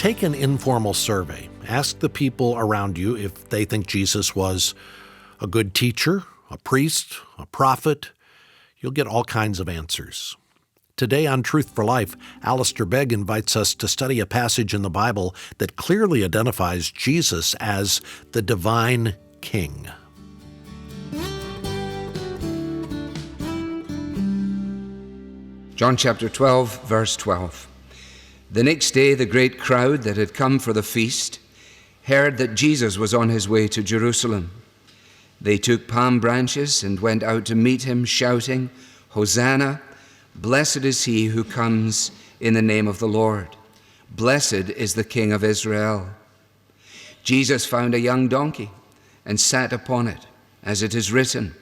Take an informal survey. Ask the people around you if they think Jesus was a good teacher, a priest, a prophet. You'll get all kinds of answers. Today on Truth for Life, Alistair Begg invites us to study a passage in the Bible that clearly identifies Jesus as the divine King. John chapter 12, verse 12. The next day, the great crowd that had come for the feast heard that Jesus was on his way to Jerusalem. They took palm branches and went out to meet him, shouting, "Hosanna! Blessed is he who comes in the name of the Lord. Blessed is the King of Israel." Jesus found a young donkey and sat upon it, as it is written,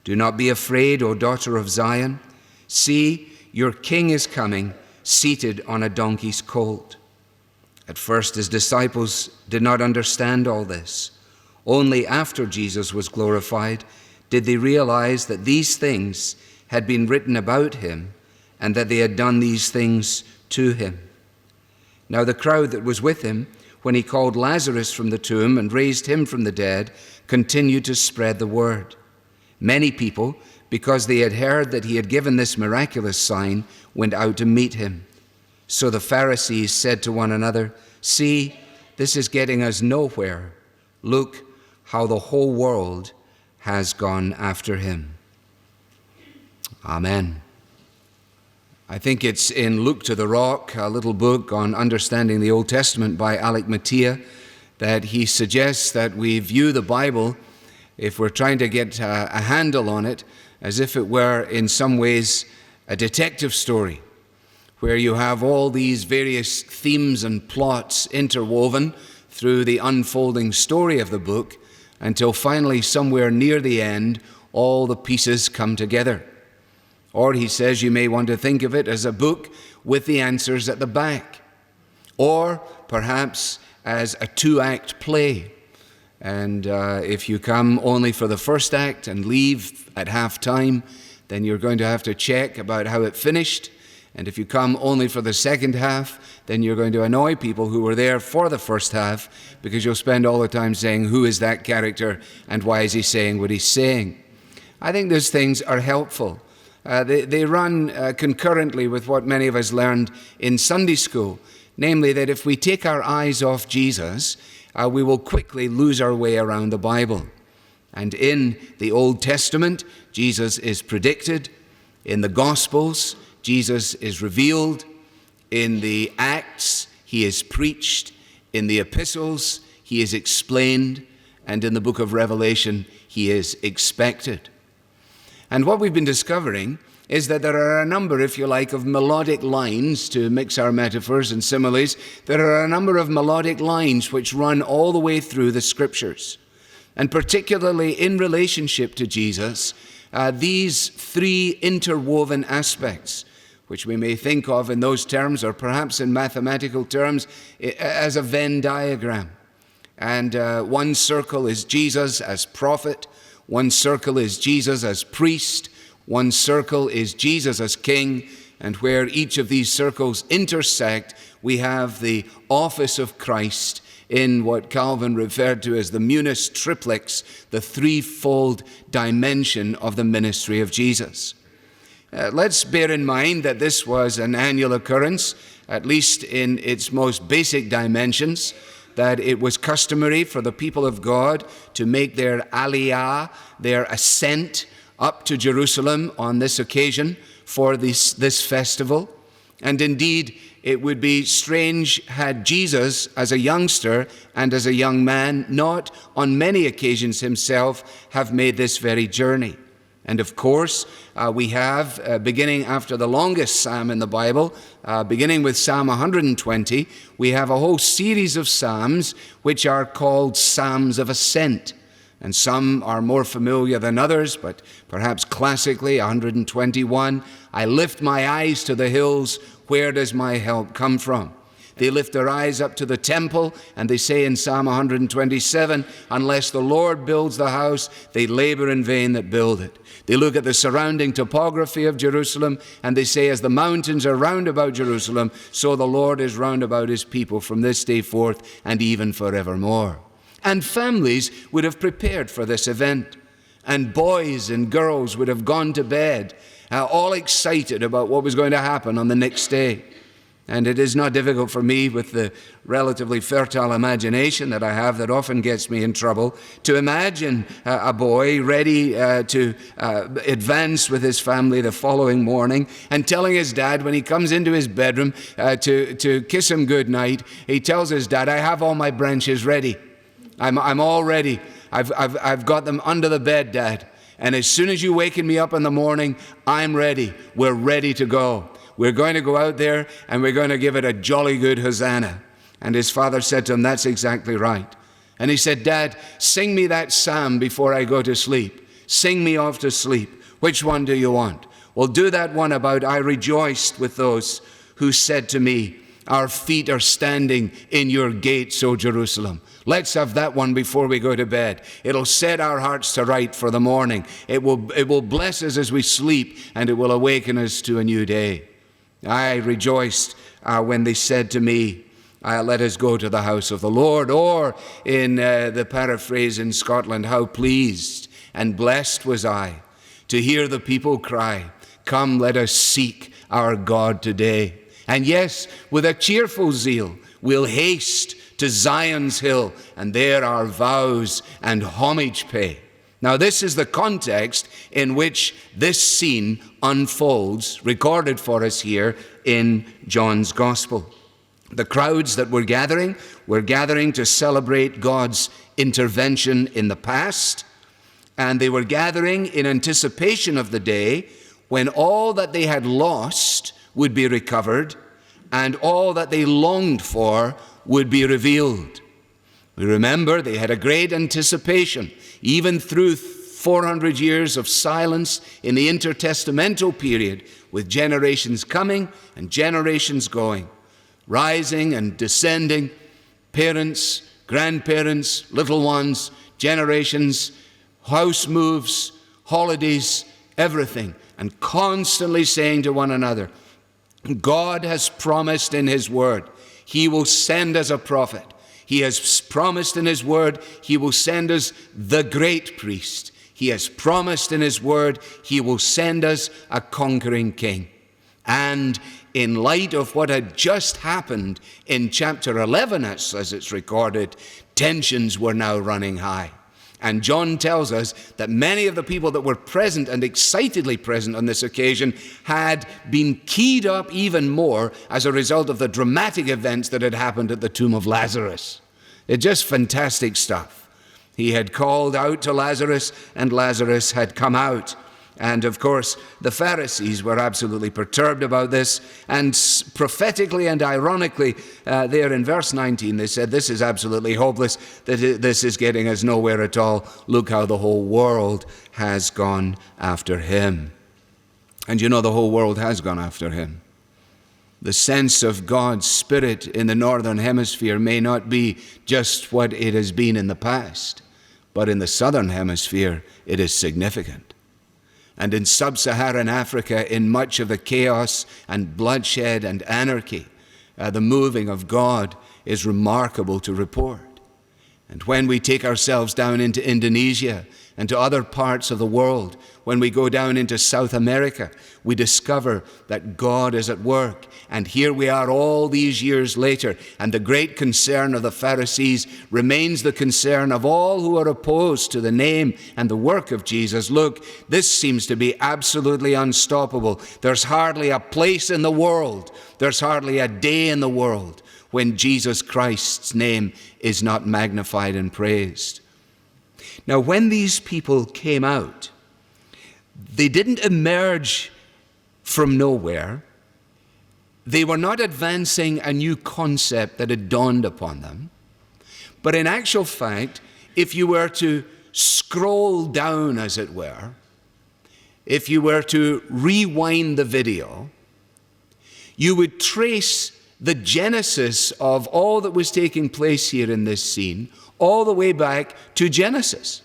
"Do not be afraid, O daughter of Zion. See, your king is coming, seated on a donkey's colt." At first, his disciples did not understand all this. Only after Jesus was glorified did they realize that these things had been written about him and that they had done these things to him. Now the crowd that was with him when he called Lazarus from the tomb and raised him from the dead continued to spread the word. Many people, because they had heard that he had given this miraculous sign, went out to meet him. So the Pharisees said to one another, "See, this is getting us nowhere. Look how the whole world has gone after him." Amen. I think it's in Luke to the Rock, a little book on understanding the Old Testament by Alec Mattia, that he suggests that we view the Bible, if we're trying to get a handle on it, as if it were in some ways a detective story, where you have all these various themes and plots interwoven through the unfolding story of the book, until finally somewhere near the end, all the pieces come together. Or he says you may want to think of it as a book with the answers at the back. Or perhaps as a two-act play. And if you come only for the first act and leave at half-time, then you're going to have to check about how it finished. And if you come only for the second half, then you're going to annoy people who were there for the first half, because you'll spend all the time saying, who is that character and why is he saying what he's saying? I think those things are helpful. They run concurrently with what many of us learned in Sunday school, namely that if we take our eyes off Jesus, we will quickly lose our way around the Bible. And in the Old Testament, Jesus is predicted. In the Gospels, Jesus is revealed. In the Acts, he is preached. In the Epistles, he is explained. And in the book of Revelation, he is expected. And what we've been discovering is that there are a number, if you like, of melodic lines, to mix our metaphors and similes. There are a number of melodic lines which run all the way through the Scriptures. And particularly in relationship to Jesus, these three interwoven aspects, which we may think of in those terms, or perhaps in mathematical terms, as a Venn diagram. And one circle is Jesus as prophet, one circle is Jesus as priest, one circle is Jesus as king, and where each of these circles intersect, we have the office of Christ in what Calvin referred to as the munus triplex, the threefold dimension of the ministry of Jesus. Let's bear in mind that this was an annual occurrence, at least in its most basic dimensions, that it was customary for the people of God to make their aliyah, their ascent up to Jerusalem on this occasion for this festival. And indeed, it would be strange had Jesus, as a youngster and as a young man, not on many occasions himself have made this very journey. And of course, we have, beginning after the longest psalm in the Bible, beginning with Psalm 120, we have a whole series of psalms which are called Psalms of Ascent. And some are more familiar than others, but perhaps classically, 121, I lift my eyes to the hills, where does my help come from? They lift their eyes up to the temple, and they say in Psalm 127, unless the Lord builds the house, they labor in vain that build it. They look at the surrounding topography of Jerusalem, and they say, as the mountains are round about Jerusalem, so the Lord is round about his people from this day forth and even forevermore. And families would have prepared for this event, and boys and girls would have gone to bed, all excited about what was going to happen on the next day. And it is not difficult for me, with the relatively fertile imagination that I have that often gets me in trouble, to imagine a boy ready to advance with his family the following morning and telling his dad when he comes into his bedroom to kiss him goodnight. He tells his dad, I have all my branches ready. I'm all ready. I've got them under the bed, Dad. And as soon as you waken me up in the morning, I'm ready. We're ready to go. We're going to go out there and we're going to give it a jolly good hosanna. And his father said to him, that's exactly right. And he said, Dad, sing me that psalm before I go to sleep. Sing me off to sleep. Which one do you want? Well, do that one about, I rejoiced with those who said to me, our feet are standing in your gates, O Jerusalem. Let's have that one before we go to bed. It'll set our hearts to right for the morning. It will bless us as we sleep, and it will awaken us to a new day. I rejoiced when they said to me, let us go to the house of the Lord. Or in the paraphrase in Scotland, how pleased and blessed was I to hear the people cry, come, let us seek our God today. And yes, with a cheerful zeal, we'll haste to Zion's hill, and there our vows and homage pay. Now, this is the context in which this scene unfolds, recorded for us here in John's Gospel. The crowds that were gathering to celebrate God's intervention in the past, and they were gathering in anticipation of the day when all that they had lost would be recovered, and all that they longed for would be revealed. We remember they had a great anticipation, even through 400 years of silence in the intertestamental period, with generations coming and generations going, rising and descending, parents, grandparents, little ones, generations, house moves, holidays, everything, and constantly saying to one another, God has promised in his word, he will send us a prophet. He has promised in his word, he will send us the great priest. He has promised in his word, he will send us a conquering king. And in light of what had just happened in chapter 11, as it's recorded, tensions were now running high. And John tells us that many of the people that were present and excitedly present on this occasion had been keyed up even more as a result of the dramatic events that had happened at the tomb of Lazarus. It's just fantastic stuff. He had called out to Lazarus, and Lazarus had come out. And of course, the Pharisees were absolutely perturbed about this. And prophetically and ironically, there in verse 19, they said, this is absolutely hopeless. This is getting us nowhere at all. Look how the whole world has gone after him. And you know, the whole world has gone after him. The sense of God's Spirit in the northern hemisphere may not be just what it has been in the past, but in the southern hemisphere, it is significant. And in sub-Saharan Africa, in much of the chaos and bloodshed and anarchy, the moving of God is remarkable to report. And when we take ourselves down into Indonesia and to other parts of the world, when we go down into South America, we discover that God is at work. And here we are all these years later, and the great concern of the Pharisees remains the concern of all who are opposed to the name and the work of Jesus. Look, this seems to be absolutely unstoppable. There's hardly a place in the world, there's hardly a day in the world when Jesus Christ's name is not magnified and praised. Now, when these people came out, they didn't emerge from nowhere. They were not advancing a new concept that had dawned upon them. But in actual fact, if you were to scroll down, as it were, if you were to rewind the video, you would trace the genesis of all that was taking place here in this scene, all the way back to Genesis.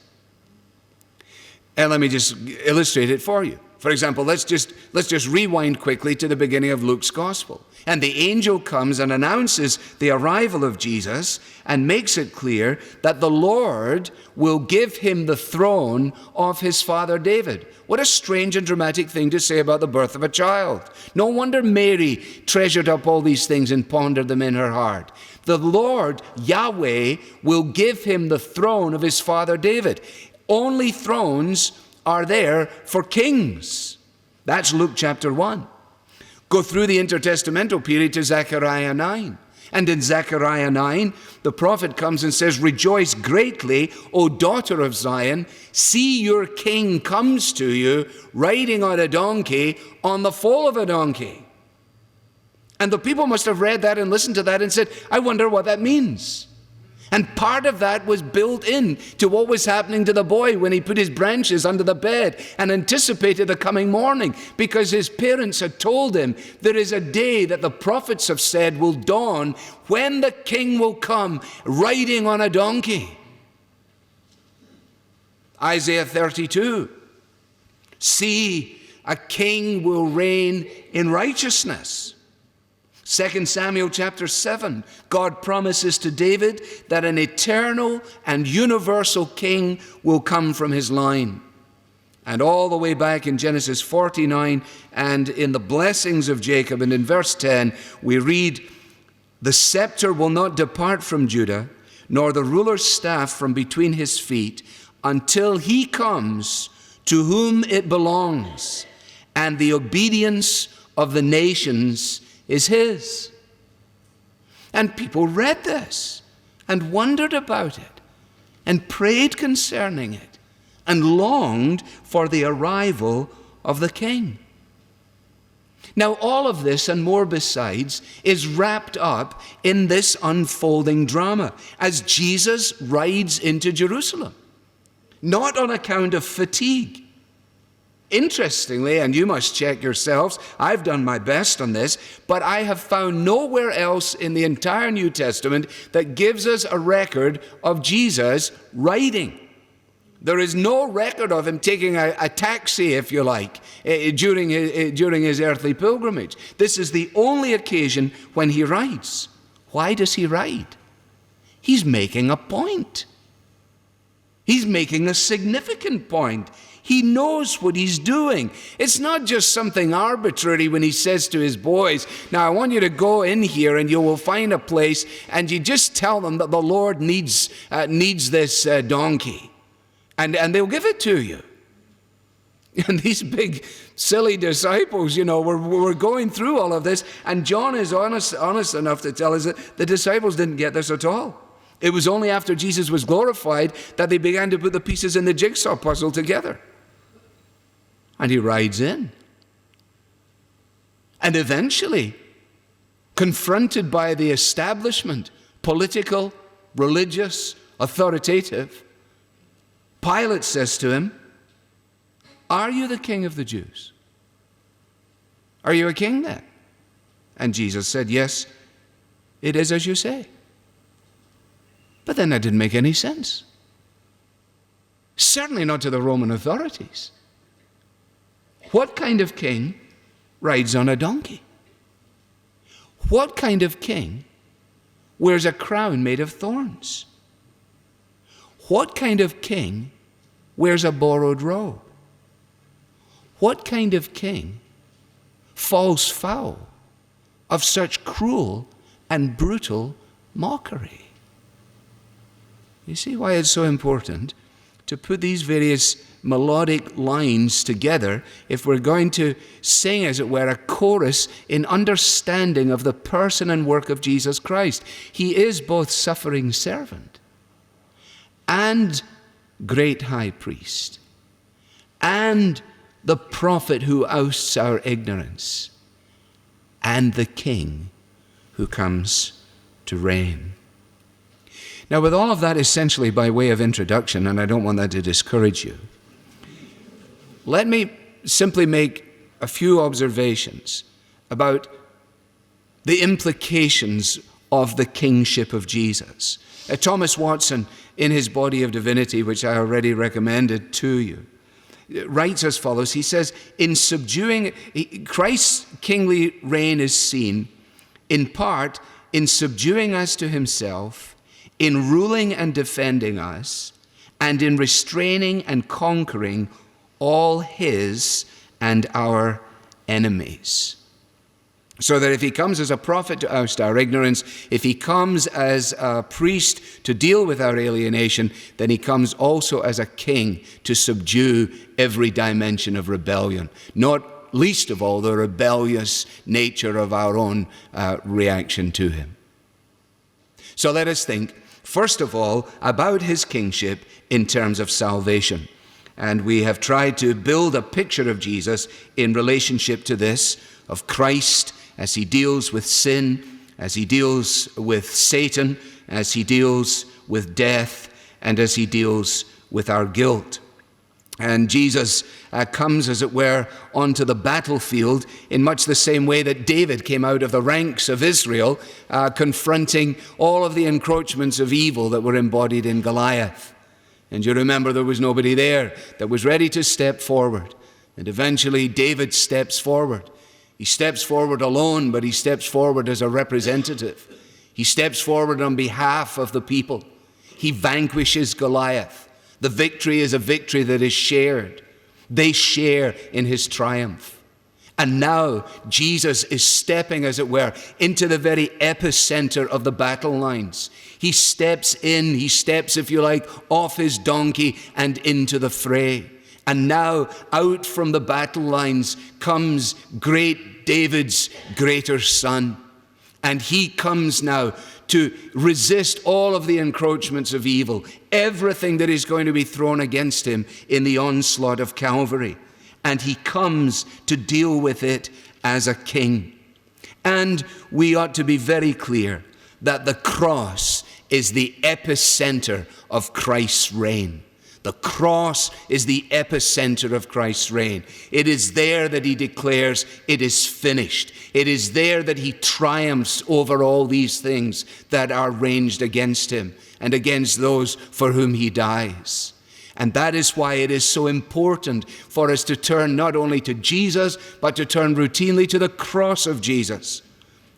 And let me just illustrate it for you. For example, let's just rewind quickly to the beginning of Luke's gospel. And the angel comes and announces the arrival of Jesus and makes it clear that the Lord will give him the throne of his father David. What a strange and dramatic thing to say about the birth of a child. No wonder Mary treasured up all these things and pondered them in her heart. The Lord, Yahweh, will give him the throne of his father David. Only thrones are there for kings. That's Luke chapter 1. Go through the intertestamental period to Zechariah 9. And in Zechariah 9, the prophet comes and says, "Rejoice greatly, O daughter of Zion. See, your king comes to you, riding on a donkey, on the foal of a donkey." And the people must have read that and listened to that and said, "I wonder what that means." And part of that was built in to what was happening to the boy when he put his branches under the bed and anticipated the coming morning, because his parents had told him there is a day that the prophets have said will dawn when the king will come riding on a donkey. Isaiah 32, see, a king will reign in righteousness. 2 Samuel chapter 7, God promises to David that an eternal and universal king will come from his line. And all the way back in Genesis 49 and in the blessings of Jacob, and in verse 10, we read, "The scepter will not depart from Judah, nor the ruler's staff from between his feet, until he comes to whom it belongs, and the obedience of the nations is his." And people read this and wondered about it and prayed concerning it and longed for the arrival of the king. Now, all of this and more besides is wrapped up in this unfolding drama as Jesus rides into Jerusalem, not on account of fatigue. Interestingly, and you must check yourselves, I've done my best on this, but I have found nowhere else in the entire New Testament that gives us a record of Jesus riding. There is no record of him taking a taxi, if you like, during his earthly pilgrimage. This is the only occasion when he rides. Why does he ride? He's making a point. He's making a significant point. He knows what he's doing. It's not just something arbitrary when he says to his boys, "Now I want you to go in here and you will find a place," and you just tell them that the Lord needs this donkey, and they'll give it to you. And these big, silly disciples, were going through all of this, and John is honest enough to tell us that the disciples didn't get this at all. It was only after Jesus was glorified that they began to put the pieces in the jigsaw puzzle together. And he rides in. And eventually, confronted by the establishment, political, religious, authoritative, Pilate says to him, "Are you the king of the Jews? Are you a king then?" And Jesus said, "Yes, it is as you say." But then that didn't make any sense. Certainly not to the Roman authorities. What kind of king rides on a donkey? What kind of king wears a crown made of thorns? What kind of king wears a borrowed robe? What kind of king falls foul of such cruel and brutal mockery? You see why it's so important to put these various melodic lines together if we're going to sing, as it were, a chorus in understanding of the person and work of Jesus Christ. He is both suffering servant and great high priest and the prophet who ousts our ignorance and the king who comes to reign. Now, with all of that essentially by way of introduction, and I don't want that to discourage you, let me simply make a few observations about the implications of the kingship of Jesus. Thomas Watson, in his Body of Divinity, which I already recommended to you, writes as follows. He says, in subduing, Christ's kingly reign is seen in part in subduing us to himself, in ruling and defending us, and in restraining and conquering all his and our enemies. So that if he comes as a prophet to oust our ignorance, if he comes as a priest to deal with our alienation, then he comes also as a king to subdue every dimension of rebellion, not least of all the rebellious nature of our own reaction to him. So let us think, first of all, about his kingship in terms of salvation. And we have tried to build a picture of Jesus in relationship to this, of Christ as he deals with sin, as he deals with Satan, as he deals with death, and as he deals with our guilt. And Jesus comes, as it were, onto the battlefield in much the same way that David came out of the ranks of Israel, confronting all of the encroachments of evil that were embodied in Goliath. And you remember there was nobody there that was ready to step forward. And eventually David steps forward. He steps forward alone, but he steps forward as a representative. He steps forward on behalf of the people. He vanquishes Goliath. The victory is a victory that is shared. They share in his triumph. And now Jesus is stepping, as it were, into the very epicenter of the battle lines. He steps in, if you like, off his donkey and into the fray. And now out from the battle lines comes great David's greater son. And he comes now to resist all of the encroachments of evil, everything that is going to be thrown against him in the onslaught of Calvary. And he comes to deal with it as a king. And we ought to be very clear that the cross is the epicenter of Christ's reign. The cross is the epicenter of Christ's reign. It is there that he declares it is finished. It is there that he triumphs over all these things that are ranged against him and against those for whom he dies. And that is why it is so important for us to turn not only to Jesus, but to turn routinely to the cross of Jesus.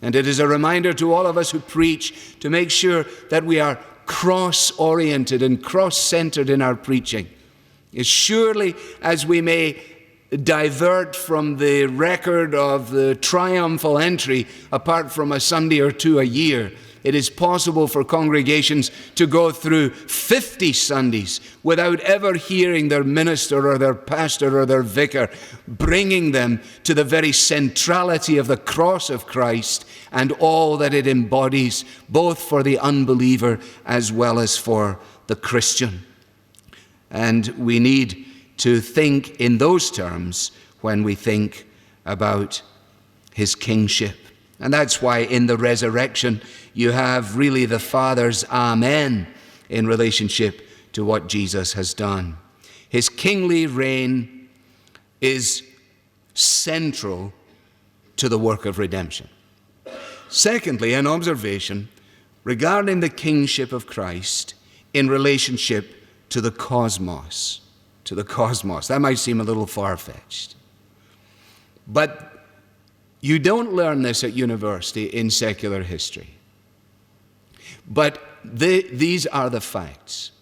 And it is a reminder to all of us who preach to make sure that we are cross-oriented and cross-centered in our preaching. As surely as we may divert from the record of the triumphal entry apart from a Sunday or two a year, it is possible for congregations to go through 50 Sundays without ever hearing their minister or their pastor or their vicar bringing them to the very centrality of the cross of Christ and all that it embodies, both for the unbeliever as well as for the Christian. And we need to think in those terms when we think about his kingship. And that's why in the resurrection you have really the Father's amen in relationship to what Jesus has done. His kingly reign is central to the work of redemption. Secondly, an observation regarding the kingship of Christ in relationship to the cosmos. To the cosmos. That might seem a little far-fetched. But you don't learn this at university in secular history. But these are the facts.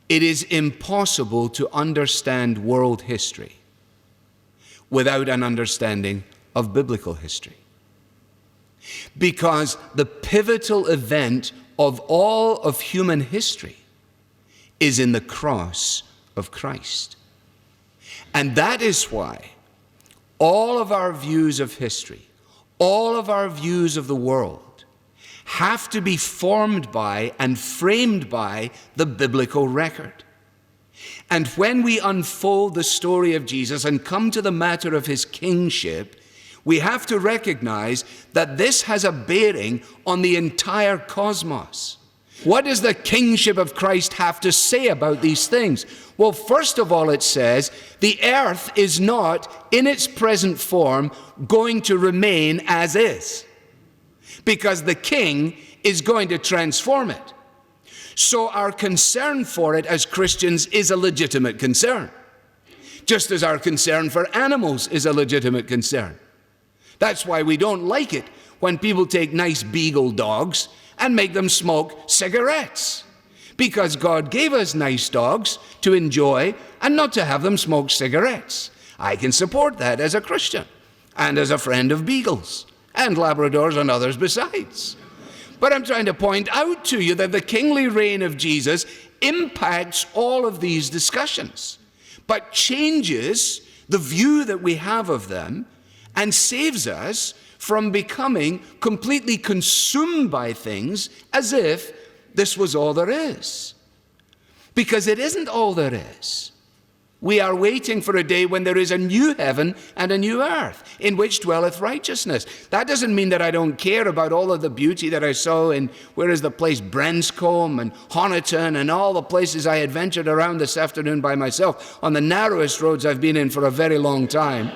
It is impossible to understand world history without an understanding of biblical history. Because the pivotal event of all of human history is in the cross of Christ. And that is why all of our views of history, all of our views of the world, have to be formed by and framed by the biblical record. And when we unfold the story of Jesus and come to the matter of his kingship, we have to recognize that this has a bearing on the entire cosmos. What does the kingship of Christ have to say about these things? Well, first of all, it says the earth is not, in its present form, going to remain as is. because the king is going to transform it. So our concern for it as Christians is a legitimate concern, just as our concern for animals is a legitimate concern. That's why we don't like it when people take nice beagle dogs and make them smoke cigarettes, because God gave us nice dogs to enjoy and not to have them smoke cigarettes. I can support that as a Christian and as a friend of beagles and Labradors and others besides. But I'm trying to point out to you that the kingly reign of Jesus impacts all of these discussions, but changes the view that we have of them and saves us from becoming completely consumed by things as if this was all there is. Because it isn't all there is. We are waiting for a day when there is a new heaven and a new earth in which dwelleth righteousness. That doesn't mean that I don't care about all of the beauty that I saw in, where is the place, Branscombe and Honiton and all the places I had ventured around this afternoon by myself on the narrowest roads I've been in for a very long time.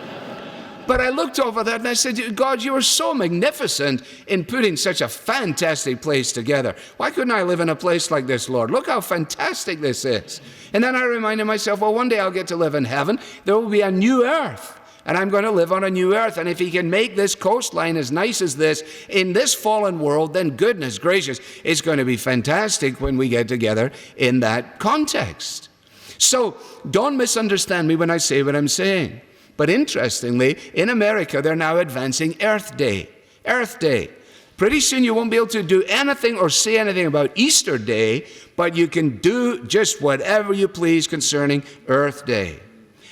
But I looked over that and I said, God, you are so magnificent in putting such a fantastic place together. Why couldn't I live in a place like this, Lord? Look how fantastic this is. And then I reminded myself, well, one day I'll get to live in heaven. There will be a new earth, and I'm going to live on a new earth. And if he can make this coastline as nice as this in this fallen world, then goodness gracious, it's going to be fantastic when we get together in that context. So don't misunderstand me when I say what I'm saying. But interestingly, in America, they're now advancing Earth Day. Earth Day. Pretty soon you won't be able to do anything or say anything about Easter Day, but you can do just whatever you please concerning Earth Day.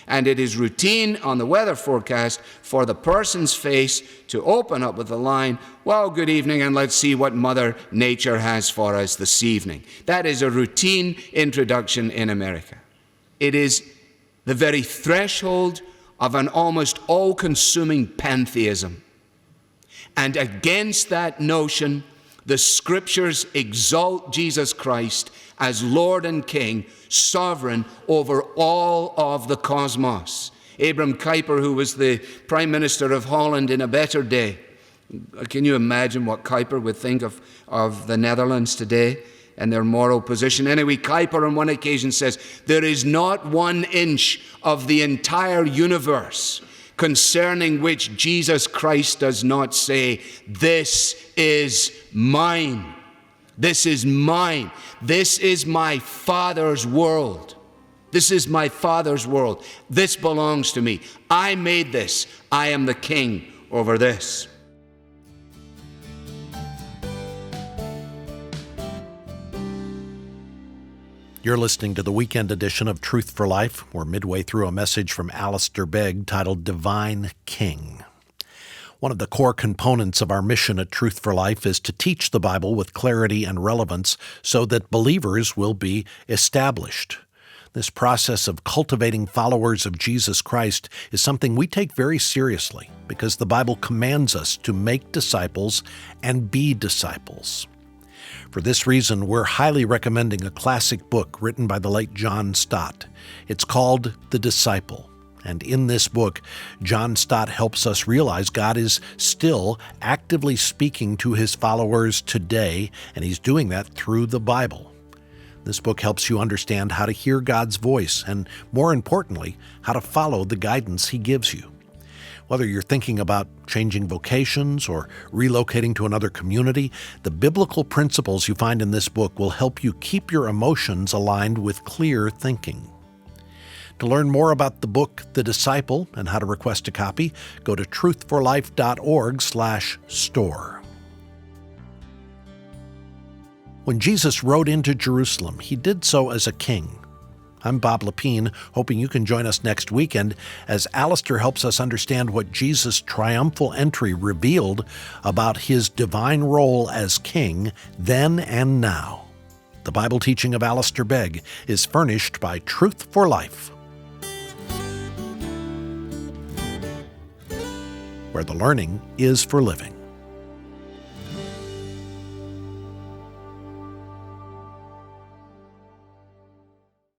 And it is routine on the weather forecast for the person's face to open up with the line, well, good evening, and let's see what Mother Nature has for us this evening. That is a routine introduction in America. It is the very threshold of an almost all-consuming pantheism. And against that notion, the Scriptures exalt Jesus Christ as Lord and King, sovereign over all of the cosmos. Abram Kuyper, who was the Prime Minister of Holland in a better day, can you imagine what Kuyper would think of the Netherlands today and their moral position? Anyway, Kuyper on one occasion says, there is not 1 inch of the entire universe concerning which Jesus Christ does not say, this is mine. This is mine. This is my Father's world. This is my Father's world. This belongs to me. I made this. I am the king over this. You're listening to the weekend edition of Truth for Life. We're midway through a message from Alistair Begg titled Divine King. One of the core components of our mission at Truth for Life is to teach the Bible with clarity and relevance so that believers will be established. This process of cultivating followers of Jesus Christ is something we take very seriously because the Bible commands us to make disciples and be disciples. For this reason, we're highly recommending a classic book written by the late John Stott. It's called The Disciple. And in this book, John Stott helps us realize God is still actively speaking to his followers today, and he's doing that through the Bible. This book helps you understand how to hear God's voice and, more importantly, how to follow the guidance he gives you. Whether you're thinking about changing vocations or relocating to another community, the biblical principles you find in this book will help you keep your emotions aligned with clear thinking. To learn more about the book, The Disciple, and how to request a copy, go to truthforlife.org/store. When Jesus rode into Jerusalem, he did so as a king. I'm Bob Lepine, hoping you can join us next weekend as Alistair helps us understand what Jesus' triumphal entry revealed about his divine role as king then and now. The Bible teaching of Alistair Begg is furnished by Truth for Life, where the learning is for living.